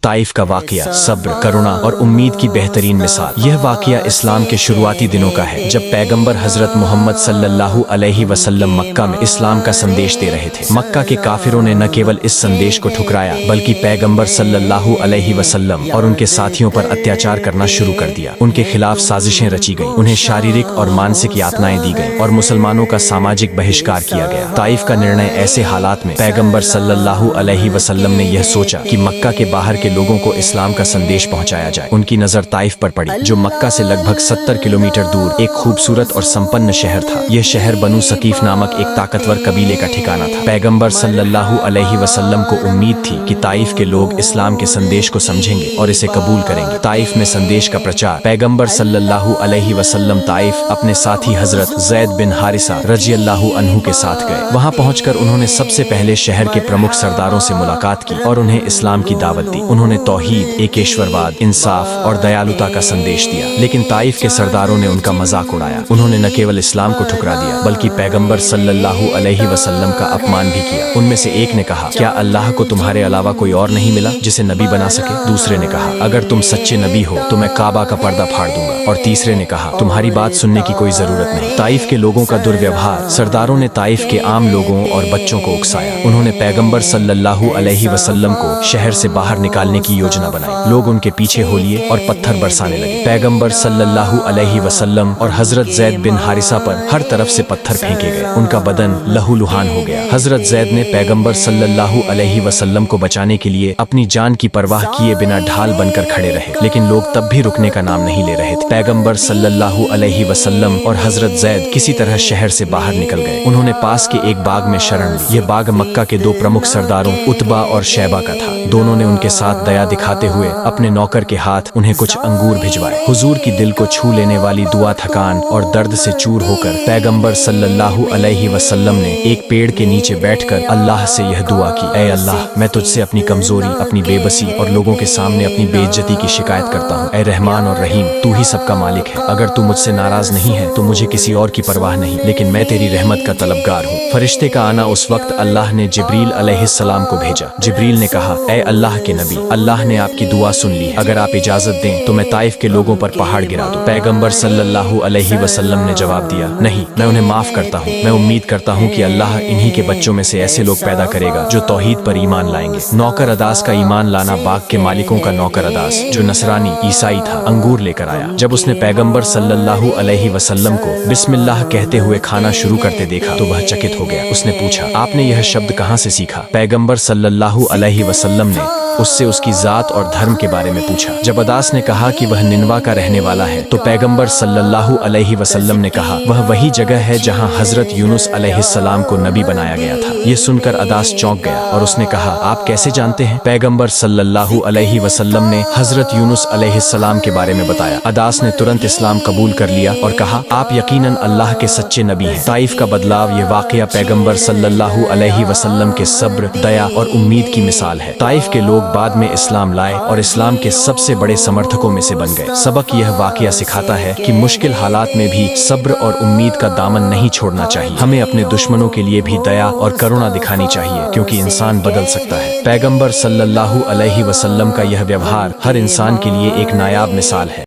Taif का वाकया सब्र, करुणा और उम्मीद की बेहतरीन मिसाल। यह वाकया इस्लाम के शुरुआती दिनों का है, जब पैगंबर हजरत मोहम्मद सल्लल्लाहु अलैहि वसल्लम मक्का में इस्लाम का संदेश दे रहे थे। मक्का के काफिरों ने न केवल इस संदेश को ठुकराया, बल्कि पैगंबर सल्लल्लाहु अलैहि वसल्लम और उनके साथियों पर अत्याचार करना शुरू कर दिया। उनके खिलाफ साजिशें रची गईं, उन्हें शारीरिक और मानसिक यातनाएं दी गईं और मुसलमानों का सामाजिक बहिष्कार किया गया। ताइफ का निर्णय ऐसे हालात में पैगंबर सल्लल्लाहु अलैहि वसल्लम ने यह सोचा कि मक्का के बाहर के लोगों को इस्लाम का संदेश पहुंचाया जाए। उनकी नजर ताइफ पर पड़ी, जो मक्का से लगभग 70 किलोमीटर दूर एक खूबसूरत और संपन्न शहर था। यह शहर बनु सकीफ नामक एक ताकतवर कबीले का ठिकाना था। पैगंबर सल्लल्लाहु अलैहि वसल्लम को उम्मीद थी कि ताइफ के लोग इस्लाम के संदेश को समझेंगे और इसे कबूल करेंगे। ताइफ में संदेश का प्रचार। पैगंबर सल्लल्लाहु अलैहि वसल्लम ताइफ अपने साथी हजरत ज़ैद बिन हारिसा रज़ियल्लाहु अन्हु के साथ गए। वहां पहुंचकर उन्होंने सबसे पहले शहर के प्रमुख सरदारों से मुलाकात की और उन्हें इस्लाम की दावत दी। उन्होंने तौहीद, एकेश्वरवाद, इंसाफ और दयालुता का संदेश दिया। लेकिन ताइफ के सरदारों ने उनका मजाक उड़ाया। उन्होंने न केवल इस्लाम को ठुकरा दिया, बल्कि पैगंबर सल्लल्लाहु अलैहि वसल्लम का अपमान भी किया। उनमें से एक ने कहा, क्या अल्लाह को तुम्हारे अलावा कोई और नहीं मिला जिसे नबी बना सके? दूसरे ने कहा, अगर तुम सच्चे नबी हो तो मैं काबा का पर्दा फाड़ दूंगा। और तीसरे ने कहा, तुम्हारी बात सुनने की कोई जरूरत नहीं। ताइफ के लोगों का दुर्व्यवहार। सरदारों ने ताइफ के आम लोगों और बच्चों को उकसाया। उन्होंने पैगंबर सल्लल्लाहु अलैहि वसल्लम को शहर से बाहर निकालने की योजना बनाई। लोग उनके पीछे हो लिए और पत्थर बरसाने लगे। पैगंबर सल्लल्लाहु अलैहि वसल्लम और हजरत ज़ैद बिन हारिसा पर हर तरफ से पत्थर फेंके गए। उनका बदन लहूलुहान हो गया। हजरत ज़ैद ने पैगंबर सल्लल्लाहु अलैहि वसल्लम को बचाने के लिए अपनी जान की परवाह किए बिना ढाल बनकर खड़े रहे, लेकिन लोग तब भी रुकने का नाम नहीं ले रहे थे। पैगंबर सल्लल्लाहु अलैहि वसल्लम और हजरत ज़ैद किसी तरह शहर से बाहर निकल गए। उन्होंने पास के एक बाग में शरण ली। यह बाग मक्का के दो प्रमुख सरदारों उतबा और शैबा का था। दोनों ने उनके साथ दया दिखाते हुए अपने नौकर के हाथ उन्हें कुछ अंगूर भिजवाए। हुजूर की दिल को छू लेने वाली दुआ थकान और दर्द से चूर होकर पैगंबर सल्लल्लाहु अलैहि वसल्लम ने एक पेड़ के नीचे बैठकर अल्लाह से यह दुआ की, ऐ अल्लाह, मैं तुझसे अपनी कमजोरी, अपनी बेबसी और लोगों के सामने अपनी बेइज्जती की शिकायत करता हूँ। ऐ रहमान और रहीम, तू ही सबका मालिक है। अगर तू मुझसे नाराज नहीं है तो मुझे किसी और की परवाह नहीं, लेकिन मैं तेरी रहमत का तलबगार हूँ। फरिश्ते का आना। उस वक्त अल्लाह ने जिब्रील अलैहिस्सलाम को भेजा। जिब्रील ने कहा, ऐ अल्लाह के नबी, अल्लाह ने आपकी दुआ सुन ली है। अगर आप इजाजत दें तो मैं ताइफ के लोगों पर पहाड़ गिरा दूं। पैगंबर सल्लल्लाहु अलैहि वसल्लम ने जवाब दिया, नहीं, मैं उन्हें माफ करता हूँ। मैं उम्मीद करता हूँ कि अल्लाह इन्हीं के बच्चों में से ऐसे लोग पैदा करेगा जो तौहीद पर ईमान लाएंगे। नौकर अदास का ईमान लाना। बाग के मालिकों का नौकर अदास, जो नसरानी ईसाई था, अंगूर लेकर आया। जब उसने पैगंबर सल्लल्लाहु अलैहि वसल्लम को बिस्मिल्लाह कहते हुए खाना शुरू करते देखा तो वह चकित हो गया। उसने पूछा, आपने यह शब्द कहाँ से सीखा? पैगंबर सल्लल्लाहु अलैहि वसल्लम ने उससे उसकी जात और धर्म के बारे में पूछा। जब अदास ने कहा कि वह निनवा का रहने वाला है, तो पैगंबर सल्लल्लाहु अलैहि वसल्लम ने कहा, वह वही जगह है जहां हजरत यूनुस अलैहिस्सलाम को नबी बनाया गया था। यह सुनकर अदास चौंक गया और उसने कहा, आप कैसे जानते हैं? पैगंबर सल्लल्लाहु अलैहि वसल्लम ने हजरत यूनुस अलैहिस्सलाम के बारे में बताया। अदास ने तुरंत इस्लाम कबूल कर लिया और कहा, आप यकीनन अल्लाह के सच्चे नबी हैं। ताइफ का बदलाव। यह वाकया पैगंबर सल्लल्लाहु अलैहि वसल्लम के सब्र, दया और उम्मीद की मिसाल है। ताइफ के लोग बाद में इस्लाम लाए और इस्लाम के सबसे बड़े समर्थकों में से बन गए। सबक। यह वाकया सिखाता है कि मुश्किल हालात में भी सब्र और उम्मीद का दामन नहीं छोड़ना चाहिए। हमें अपने दुश्मनों के लिए भी दया और करुणा दिखानी चाहिए, क्योंकि इंसान बदल सकता है। पैगंबर सल्लल्लाहु अलैहि वसल्लम का यह व्यवहार हर इंसान के लिए एक नायाब मिसाल है।